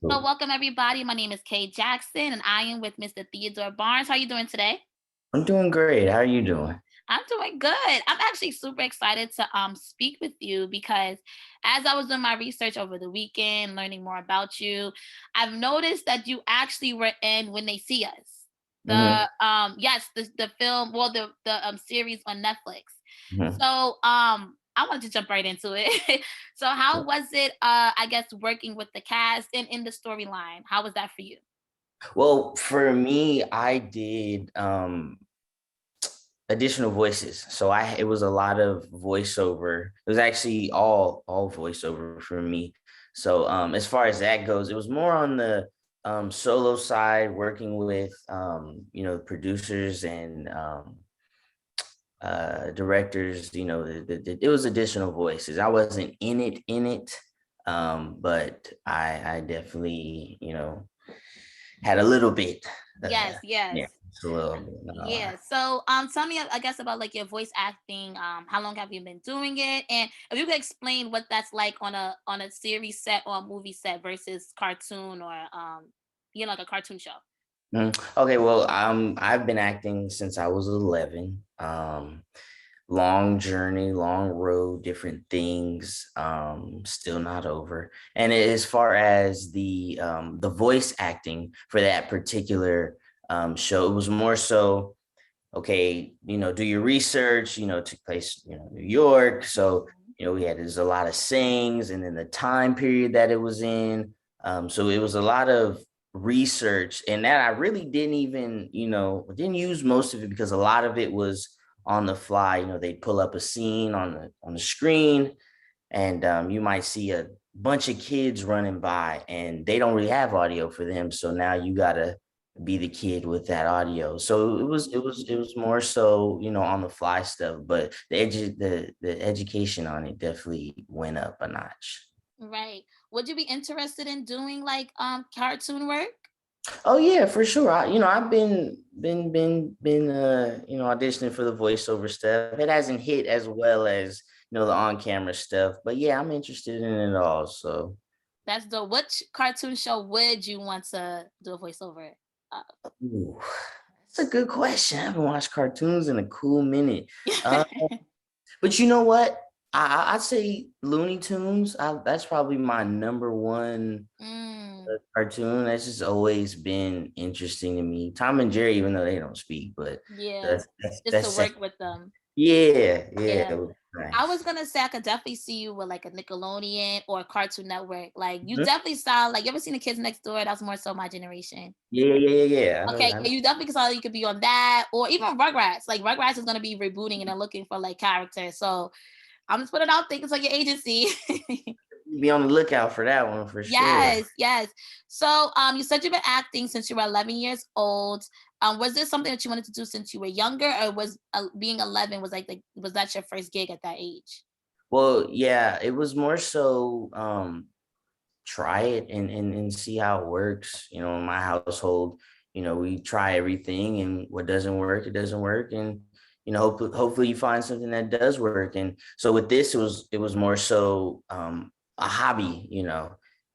So Cool. welcome everybody. My name is Kay Jackson and I am with Mr. Theodore Barnes. How are you doing today? I'm doing great. How are you doing? I'm doing good. I'm actually super excited to speak with you because as I was doing my research over the weekend, learning more about you, I've noticed that you actually were in When They See Us. hmm The film, well the series on Netflix. hmm So I wanted to jump right into it. So how was it I guess working with the cast and in the storyline? How was that for you? Well, for me, I did additional voices. So it was a lot of voiceover. It was actually all voiceover for me. So as far as that goes, it was more on the solo side, working with producers and directors. It was additional voices. I wasn't in it, but I definitely had a little bit. Yes, Yeah, yes. just a little bit. Not a lot. Yeah. So tell me I guess about like your voice acting. How long have you been doing it? And if you could explain what that's like on a series set or a movie set versus cartoon or like a cartoon show. Okay, well, I've been acting since I was 11. Long journey, long road, different things. Still not over. And as far as the voice acting for that particular show, it was more so okay, do your research, took place, New York. So, we had there's a lot of sayings and then the time period that it was in. So it was a lot of research and that I really didn't even, didn't use most of it because a lot of it was on the fly. They'd pull up a scene on the screen and you might see a bunch of kids running by and they don't really have audio for them. So now you gotta be the kid with that audio. So it was more so, on the fly stuff, but the education on it definitely went up a notch. Right. Would you be interested in doing like cartoon work? Oh yeah, for sure. I've been auditioning for the voiceover stuff. It hasn't hit as well as the on-camera stuff, but yeah, I'm interested in it all. So That's the which cartoon show would you want to do a voiceover? Uh, ooh, that's a good question. I haven't watched cartoons in a cool minute. Uh, but you know what? I'd say Looney Tunes. That's probably my number one mm, cartoon. That's just always been interesting to me. Tom and Jerry, even though they don't speak, but yeah. Just to that's work with them. yeah, yeah, Yeah. it was I was nice. gonna say I could definitely see you with like a Nickelodeon or a Cartoon Network. Like you Mhm. definitely sound like you ever seen the Kids Next Door? That's more so my generation. Yeah, yeah, yeah, yeah. Okay, yeah, you definitely saw you could be on that or even Rugrats. Like Rugrats is gonna be rebooting and they're looking for like characters. So I'm just putting it out thinking it's like your agency. Be on the lookout for that one for sure. Yes, yes. So you said you've been acting since you were 11 years old. Was this something that you wanted to do since you were younger, or was being 11 was like was that your first gig at that age? Well, yeah, it was more so try it and see how it works. In my household, we try everything and what doesn't work, it doesn't work. And, hopefully you find something that does work. And so with this, it was more so a hobby,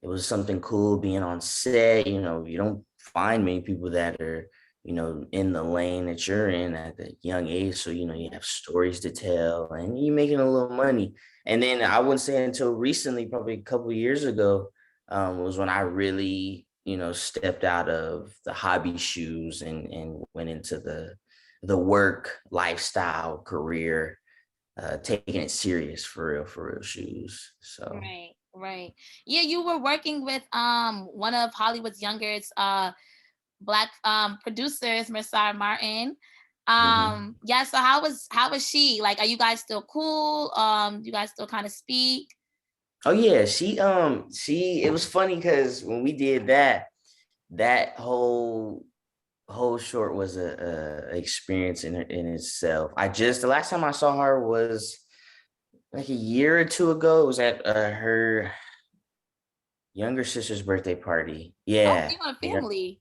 it was something cool being on set. You don't find many people that are, in the lane that you're in at the young age. So, you have stories to tell and you're making a little money. And then I wouldn't say until recently, probably a couple of years ago, was when I really, stepped out of the hobby shoes and went into the work lifestyle career, taking it serious for real shoes. So Right, right. Yeah, you were working with one of Hollywood's youngest black producers, Marsai Martin. mhm. Yeah, so how was she? Like, are you guys still cool? You guys still kind of speak? Oh yeah, she it was funny because when we did that whole short was a experience in itself. The last time I saw her was like a year or two ago. It was at her younger sister's birthday party. Oh, so Yeah. you want a Yeah. family.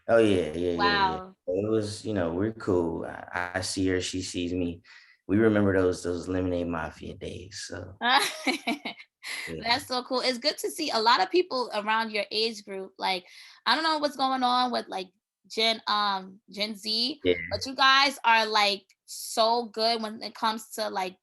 Oh yeah, yeah, yeah, yeah. Wow. It was, we're cool. I see her, she sees me. We remember those Lemonade Mafia days. So Yeah. That's so cool. It's good to see a lot of people around your age group. Like, I don't know what's going on with like Gen Z, Yeah. but you guys are like so good when it comes to like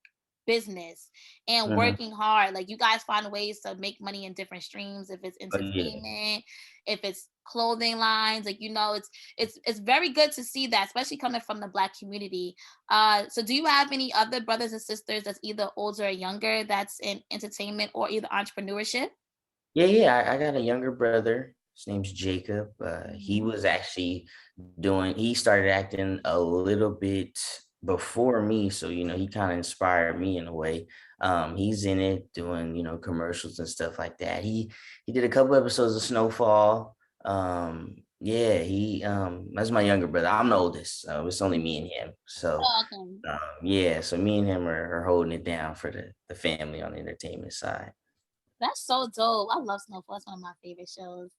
business and Mhm. working hard. Like you guys find ways to make money in different streams, if it's Oh, yeah. entertainment, if it's clothing lines, like it's very good to see that, especially coming from the Black community. So do you have any other brothers and sisters that's either older or younger that's in entertainment or either entrepreneurship? Yeah, yeah. I got a younger brother. His name's Jacob. He Mhm. was actually he started acting a little bit before me. So, he kind of inspired me in a way. He's in it doing, commercials and stuff like that. He did a couple episodes of Snowfall. Yeah, that's my younger brother. I'm the oldest. So it's only me and him. So Oh, okay. yeah, so me and him are holding it down for the family on the entertainment side. That's so dope. I love Snowfall. It's one of my favorite shows.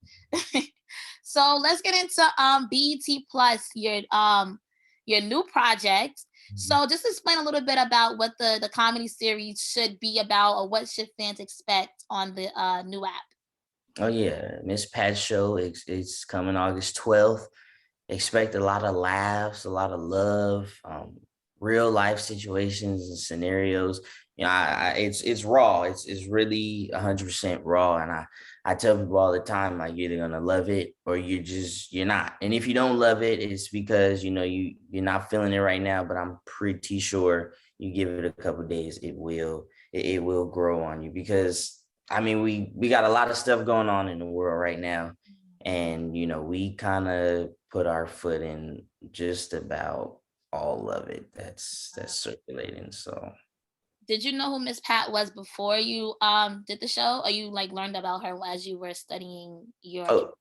So let's get into BET Plus, your new project. Mhm. So just explain a little bit about what the comedy series should be about, or what should fans expect on the new app. Oh yeah, Miss Pat's show. It's coming August 12th. Expect a lot of laughs, a lot of love, real life situations and scenarios. It's raw. It's really 100% raw, and I tell people all the time, like, you're either gonna love it or you're not. And if you don't love it, it's because you're not feeling it right now. But I'm pretty sure you give it a couple days, it will grow on you, because I mean we got a lot of stuff going on in the world right now, and we kind of put our foot in just about all of it that's circulating. So Did you know who Miss Pat was before you did the show, or you like learned about her as you were studying your? oh,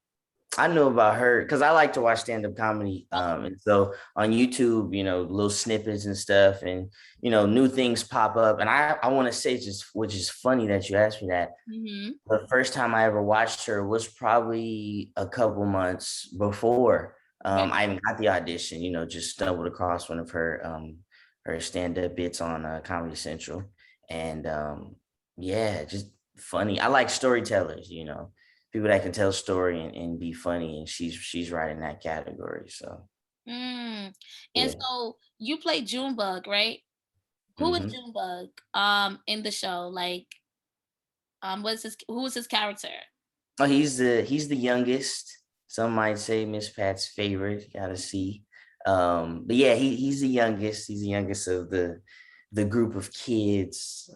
I knew about her because I like to watch stand-up comedy. Okay. And so on YouTube, little snippets and stuff, and new things pop up. And I want to say, just which is funny that you asked me that. Hmm. The first time I ever watched her was probably a couple months before Right. I even got the audition. Just stumbled across one of her stand-up bits on Comedy Central, and yeah, just funny. I like storytellers. People that can tell a story and be funny, and she's right in that category. So Mm. And yeah. so you play Junebug, right? Who is Hmm. Junebug in the show? Like who is his character? Oh, he's the youngest. Some might say Miss Pat's favorite. Gotta see. But yeah, he's the youngest. He's the youngest of the group of kids.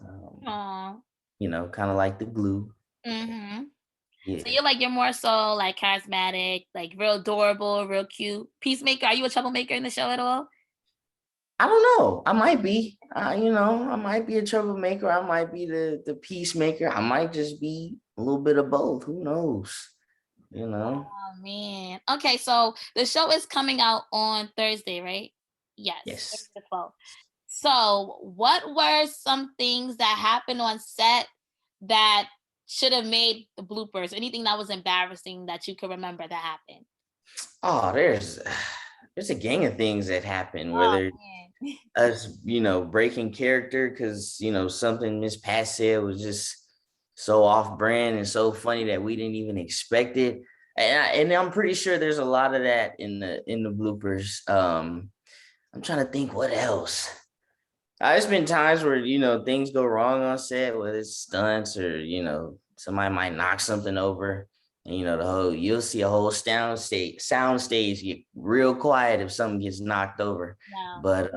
Aw. Kind of like the glue. Mm-hmm. So Yeah. you're more so like charismatic, like real adorable, real cute. Peacemaker. Are you a troublemaker in the show at all? I don't know. I might be. I might be a troublemaker. I might be the peacemaker. I might just be a little bit of both. Who knows? You know. Oh man. Okay, so the show is coming out on Thursday, right? Yes, Yes. Thursday the 12th. So, what were some things that happened on set that should have made the bloopers? Anything that was embarrassing that you could remember that happened? Oh, there's a gang of things that happen, Oh whether man. us, breaking character because something Miss Pat said was just so off brand and so funny that we didn't even expect it. And I'm pretty sure there's a lot of that in the bloopers. I'm trying to think what else. It's been times where things go wrong on set, whether it's stunts or somebody might knock something over, and you'll see a whole sound stage get real quiet if something gets knocked over. Wow. But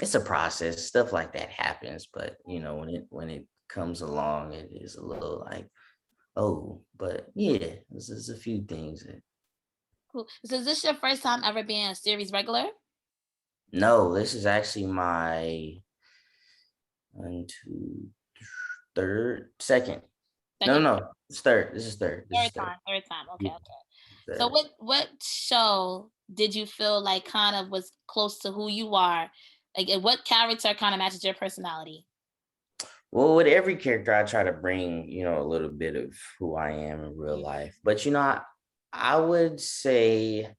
it's a process. Stuff like that happens, but when it comes along, it is a little like, oh. But yeah, there's a few things that. Cool. So is this your first time ever being a series regular? No, this is actually my one, two, third, second. No, Second, no, no. It's third. This is third. This is third third. time, third time. Okay, Yeah, okay. So third. what show did you feel like kind of was close to who you are? Like and what character kind of matches your personality? Well, with every character, I try to bring, a little bit of who I am in real Mhm. life. But I would say,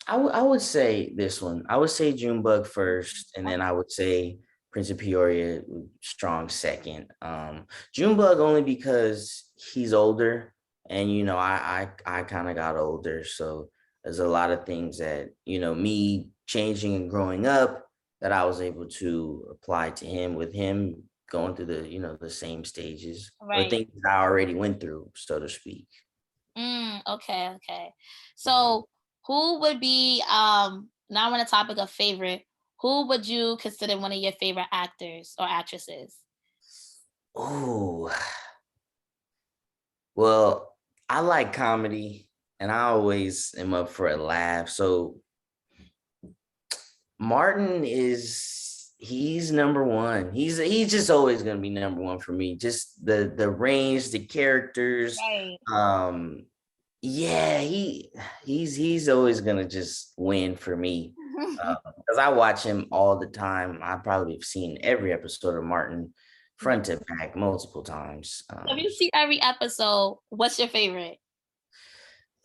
I would say this one. I would say Junebug first, and then I would say Prince of Peoria, strong second. Junebug only because he's older, and I kind of got older, so there's a lot of things that me changing and growing up that I was able to apply to him with him going through the same stages or Right. things I already went through, so to speak. Okay, okay. Mhm. So who would be now on the topic of favorite, who would you consider one of your favorite actors or actresses? Oh, well, I like comedy and I always am up for a laugh. So Martin he's number one. He's just always gonna be number one for me. Just the range, the characters. Right. Um yeah, he's always gonna just win for me. Because I watch him all the time. I probably have seen every episode of Martin front to back multiple times. If you see every episode, what's your favorite?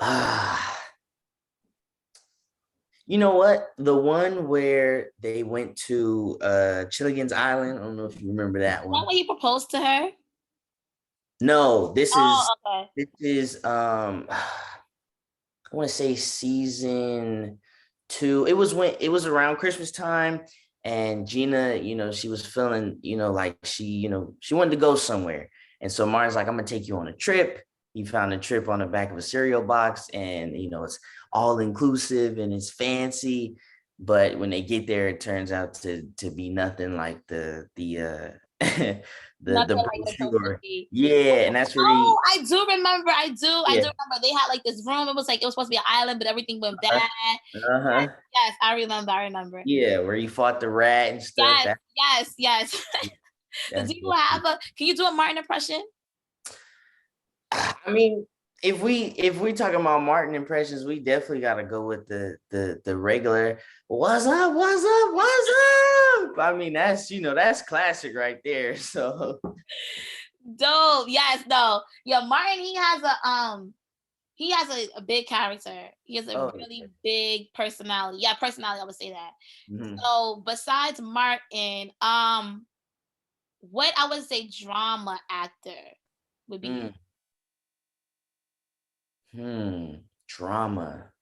Ah, you know what? The one where they went to Chilligan's Island. I don't know if you remember that Is that one. when he proposed to her? No, Oh, okay. this is I want to say season two. It was around Christmas time, and Gina, she was feeling, like she wanted to go somewhere. And so Martin's like, I'm gonna take you on a trip. He found a trip on the back of a cereal box, and it's all inclusive and it's fancy. But when they get there, it turns out to be nothing like the Nothing like the brochure. Kosuke. Yeah, and that's where Oh, he I do remember. I do yeah. remember. They had like this room. It was like it was supposed to be an island, but everything went bad. Uh-huh. Yes, Uh-huh. yes, I remember. I remember. Yeah, where he fought the rat and stuff. Yes, yes, yes. Do That's you have a? Can you do a Martin impression? I mean, if we talking about Martin impressions, we definitely got to go with the regular what's up, what's up, what's up. I mean, that's classic right there. So Dope. Yes. No. Yeah. Martin. He has a He has a big character. He has a oh yeah. really big personality. Yeah, personality. I would say that. Mhm. So besides Martin, what I would say drama actor would be you. Mm, drama.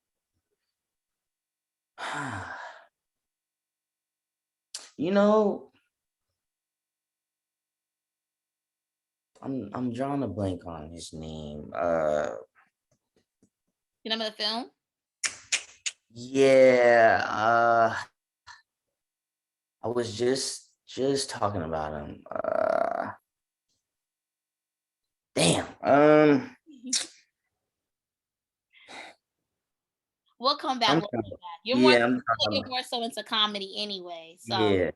You know, I'm drawing a blank on his name. You remember the film? Yeah, I was just talking about him. Damn. We'll come back. I'm We'll trying come to, back. yeah, I'm Like trying you're to, more so into comedy anyway, so yeah.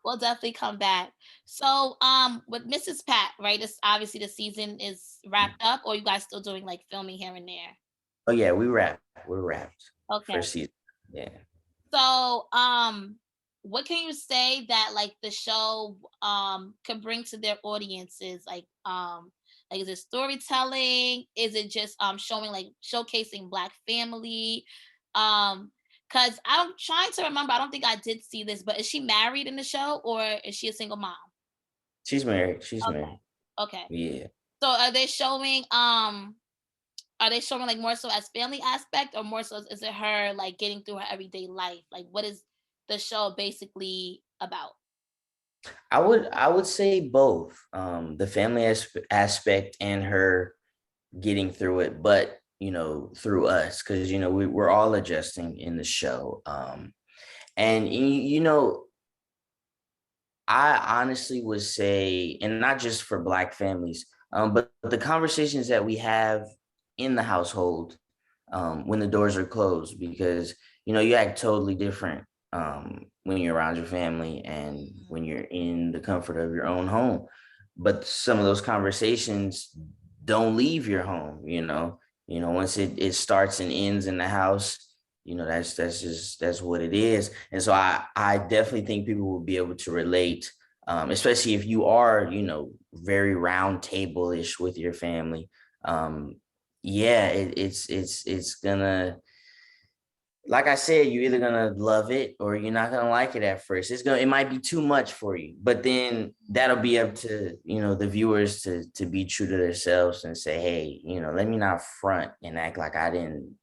we'll definitely come back. So, with Mrs. Pat, right? This obviously the season is wrapped up, or you guys still doing like filming here and there? Oh yeah, we're wrapped. Okay. First season. Yeah. So, what can you say that like the show can bring to their audiences? Like is it storytelling? Is it just showing like showcasing black family? Cuz I'm trying to remember. I don't think I did see this, but is she married in the show or is she a single mom? She's married. She's Okay. married. Okay. Yeah. So are they showing like more so as family aspect or more so is it her like getting through her everyday life? Like what is the show basically about? I would say both. The family aspect and her getting through it, but through us, because we're all adjusting in the show. And I honestly would say, and not just for Black families, but the conversations that we have in the household when the doors are closed, because you act totally different when you're around your family and Mhm. when you're in the comfort of your own home. But some of those conversations don't leave your home. Once it starts and ends in the house, that's what it is. And so I definitely think people will be able to relate, especially if you are very round table ish with your family. Yeah, it's gonna like I said, you're either gonna love it or you're not gonna like it at first. It might be too much for you, but then that'll be up to the viewers to be true to themselves and say, hey, let me not front and act like I didn't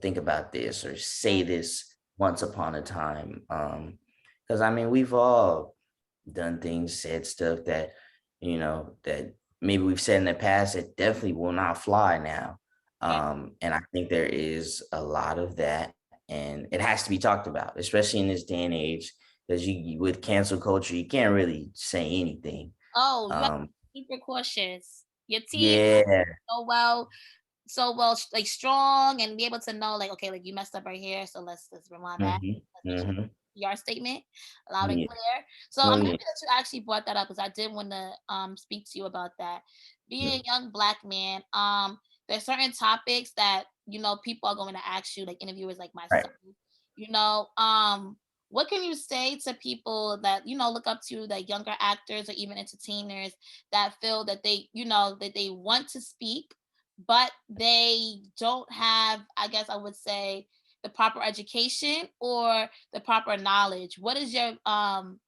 think about this or say Right. this once upon a time. Because I mean, we've all done things, said stuff that maybe we've said in the past that definitely will not fly now. Right. And I think there is a lot of that, and it has to be talked about, especially in this day and age, because with cancel culture, you can't really say anything. Oh, you have to Um, be super cautious. Your team yeah. so well, like strong and be able to know like, okay, like you messed up right here, so let's rewind back. Hmm. Let's make sure Hmm. your statement loud and Yeah. clear. So Oh I'm yeah. happy that you actually brought that up because I did want to speak to you about that. Being Yeah. a young black man, there's certain topics that people are going to ask you, like interviewers like Right. myself. You know, what can you say to people that look up to, like younger actors or even entertainers that feel that they want to speak but they don't have, I guess I would say, the proper education or the proper knowledge. What can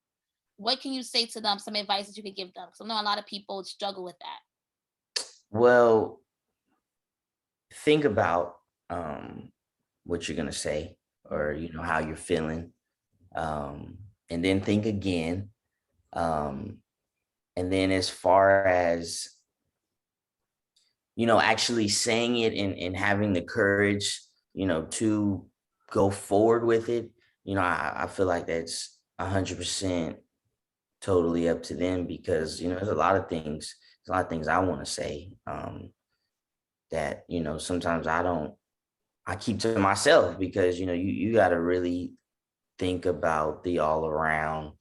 you say to them, some advice that you could give them? Because I know a lot of people struggle with that. Well, think about um, what you're gonna say, or how you're feeling, and then think again. Um, and then as far as actually saying it and having the courage, to go forward with it, I feel like that's 100% totally up to them, because there's a lot of things I want to say, that sometimes I keep to myself, because you got to really think about the all around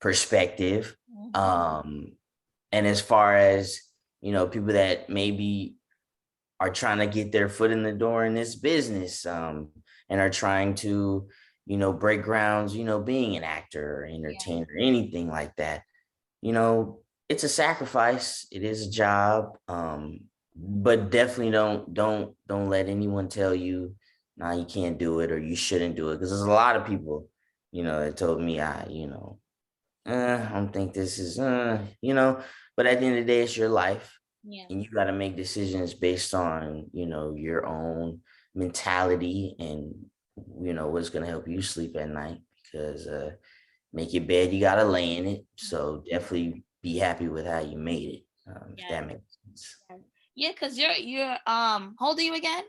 perspective. Mhm. And as far as people that maybe are trying to get their foot in the door in this business, and are trying to break grounds, being an actor or Yeah, entertainer or anything like that. It's a sacrifice, it is a job, but definitely don't let anyone tell you, nah, you can't do it or you shouldn't do it, because there's a lot of people that told me I don't think this is, but at the end of the day, it's your life, yeah, and you got to make decisions based on, your own mentality, and, what's going to help you sleep at night, because, make your bed, you got to lay in it. So definitely be happy with how you made it, if yeah, that makes sense. yeah. Yeah, because you're how old are you again?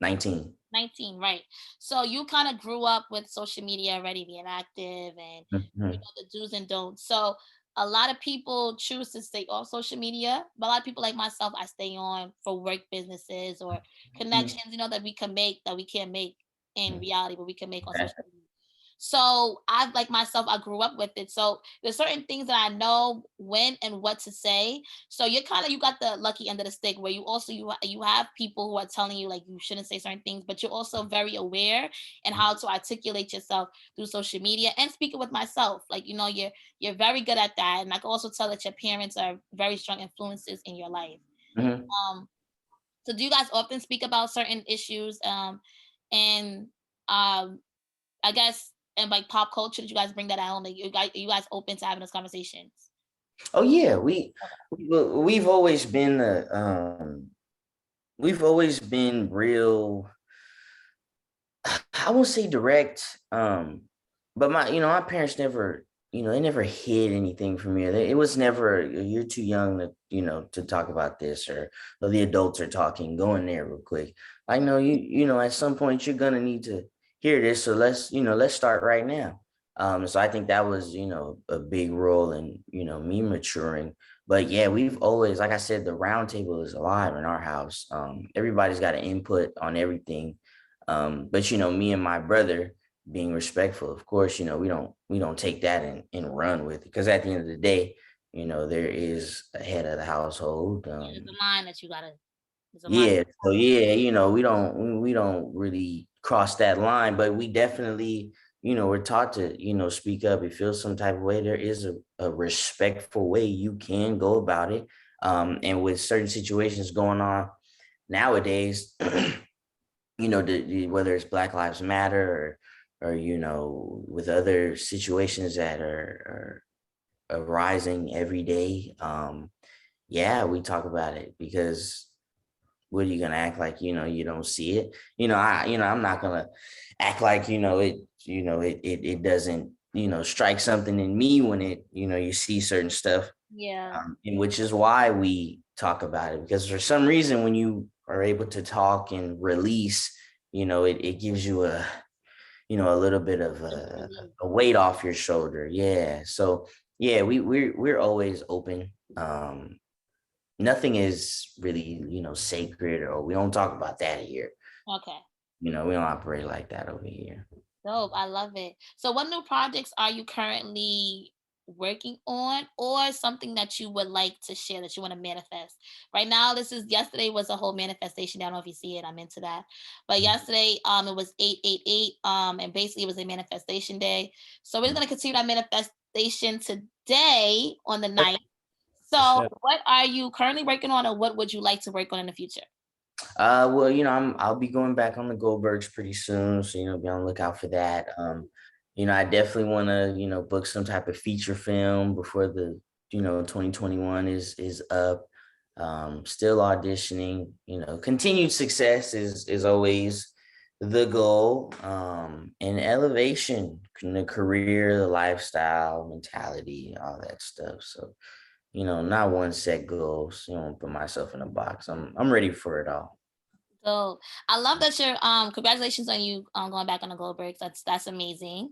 19. 19, right. So you kind of grew up with social media already being active and Mhm. the do's and don'ts. So a lot of people choose to stay off social media, but a lot of people like myself, I stay on for work businesses or Mhm. connections, that we can make that we can't make in reality, but we can make on social Exactly. media. So I've like myself, I grew up with it. So there's certain things that I know when and what to say. So you got the lucky end of the stick where you have people who are telling you like you shouldn't say certain things, but you're also very aware and how to articulate yourself through social media and speaking with myself. Like you're very good at that, and I can also tell that your parents are very strong influences in your life. Mhm. Um, so do you guys often speak about certain issues? And um, I guess and like pop culture, did you guys bring that out? Like you guys open to having those conversations? Oh yeah, Okay. we've always been we've always been real. I won't say direct, but my parents never, they never hid anything from me. It was never, you're too young to, to talk about this, or the adults are talking, go in there real quick. I know at some point you're gonna need to hear this, so let's start right now. So I think that was, a big role in, me maturing. But yeah, we've always, like I said, the round table is alive in our house. Everybody's got an input on everything, but me and my brother being respectful, of course, we don't take that and run with it, because at the end of the day, there is a head of the household. Yeah, there's a line that you gotta. There's a line. Yeah, so yeah, we don't really cross that line, but we definitely, we're taught to, speak up. If you feel some type of way, there is a respectful way you can go about it. And with certain situations going on nowadays, whether it's Black Lives Matter or with other situations that are arising every day. Yeah, we talk about it because what are you gonna act like you don't see it? I'm not gonna act like it doesn't strike something in me when you see certain stuff, Yeah. and which is why we talk about it, because for some reason when you are able to talk and release, it gives you a little bit of Relief. a weight off your shoulder. Yeah. So yeah, we're always open. Nothing is really, sacred, or we don't talk about that here. Okay. We don't operate like that over here. Dope. I love it. So, what new projects are you currently working on, or something that you would like to share that you want to manifest? Right now, this is yesterday was a whole manifestation day. I don't know if you see it. I'm into that. But yesterday, it was 888. And basically it was a manifestation day. So we're gonna continue that manifestation today on the For night. So, sure. what are you currently working on, or what would you like to work on in the future? Well, I'll be going back on the Goldbergs pretty soon, so be on the lookout for that. I definitely want to, book some type of feature film before the 2021 is up. Still auditioning. Continued success is always the goal. And elevation in the career, the lifestyle, mentality, all that stuff. So, not one set goals. Put myself in a box. I'm ready for it all. So I love that you're congratulations on you going back on the Goldbergs. That's amazing.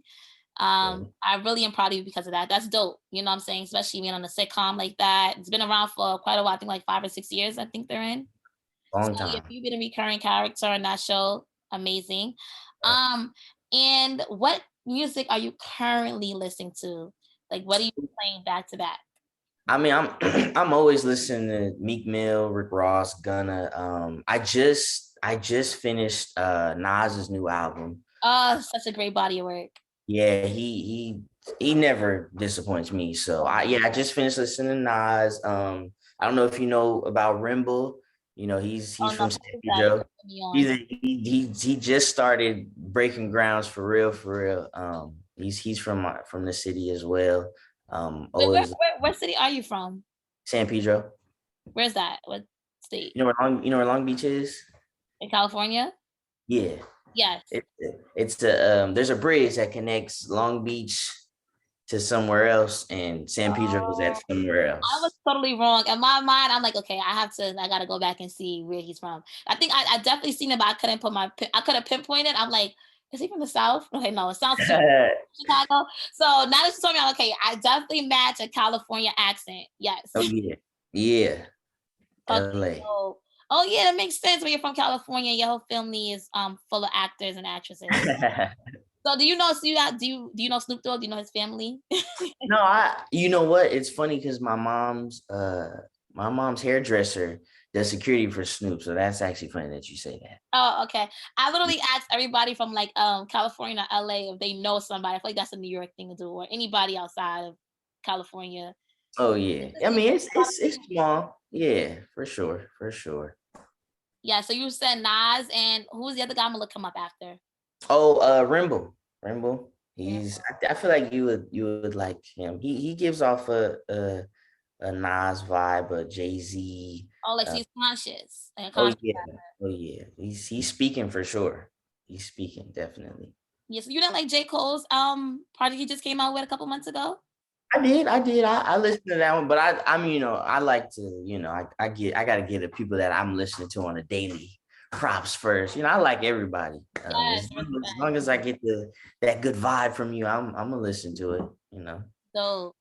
Yeah. I really am proud of you because of that. That's dope. You know what I'm saying? Especially being on a sitcom like that. It's been around for quite a while. I think like 5 or 6 years, I think they're in. So Long if time. you've been a recurring character on that show, amazing. Um, and what music are you currently listening to? Like what are you playing back to back? I mean, I'm I'm always listening to Meek Mill, Rick Ross, Gunna. I just finished Nas's new album. Oh, such a great body of work. Yeah, he never disappoints me. So I just finished listening to Nas. I don't know if you know about Rimble. He's Oh no, from San who is that? You Pedro. gotta put me on. He just started breaking grounds for real, for real. He's from the city as well. Wait, Always what city are you from? San Pedro. Where's that? What state? You know where Long Beach is? In California? Yeah. Yes. There's a bridge that connects Long Beach to somewhere else, and San Pedro was at Oh, somewhere I was else. totally wrong. In my mind, I'm like, okay, I gotta go back and see where he's from. I think I definitely seen it, but I couldn't I could have pinpointed. I'm like, is he from the South? Okay, no, it sounds too Chicago. So now that you told me, I'm like, okay, I definitely match a California accent. Yes. Oh yeah, yeah, Okay, LA. so oh yeah, that makes sense when you're from California. Your whole family is full of actors and actresses. So do you know do you know Snoop Dogg? Do you know his family? No, you know what? It's funny because my mom's hairdresser does security for Snoop, so that's actually funny that you say that. Oh, okay. I literally asked everybody from like California to LA if they know somebody. I feel like that's a New York thing to do, or anybody outside of California. Oh Just yeah, to I see if mean there's it's a lot of it's it's people. small. Yeah, for sure, for sure. Yeah, so you said Nas, and who's the other guy? I'm gonna look him up after. Oh, Rimble. Rambo. I feel like you would like him. He gives off a Nas vibe, a Jay-Z. Oh, like Uh, she's conscious and oh conscious. yeah, oh yeah. He's speaking for sure. He's speaking definitely. Yes, you didn't like J. Cole's project he just came out with a couple months ago? I did. I listened to that one, but I mean, I like to, I gotta give the people that I'm listening to on a daily props first. I like everybody. Yes, As long respect. as I get that good vibe from you, I'm gonna listen to it. So,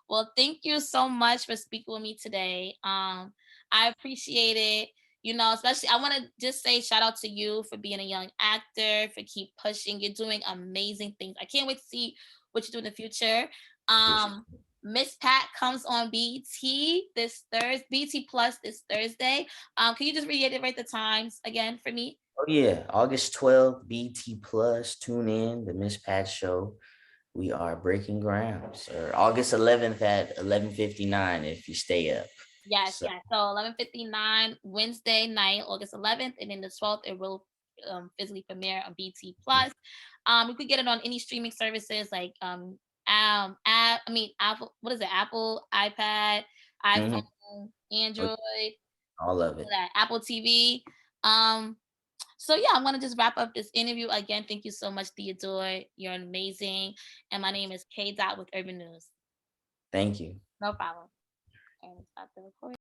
well, thank you so much for speaking with me today. I appreciate it. You know, especially I want to just say shout out to you for being a young actor, for keep pushing. You're doing amazing things. I can't wait to see what you do in the future. Appreciate it. Miss Pat comes on BT this Thursday, BT Plus this Thursday. Can you just reiterate the times again for me? Oh yeah, August 12th, BT Plus. Tune in the Miss Pat Show. We are breaking grounds. Or August 11th at 11:59 if you stay up. Yes, So yes. So 11:59 Wednesday night, August 11th, and then the 12th physically premiere on BT Plus. You could get it on any streaming services like Apple. What is it? Apple, iPad, Mhm. iPhone, Oh, Android, all of all it. that, Apple TV. Um, so yeah, I'm gonna just wrap up this interview. Again, thank you so much, Theodore. You're amazing. And my name is K Dot with Urban News. Thank you. No problem. And stop the recording.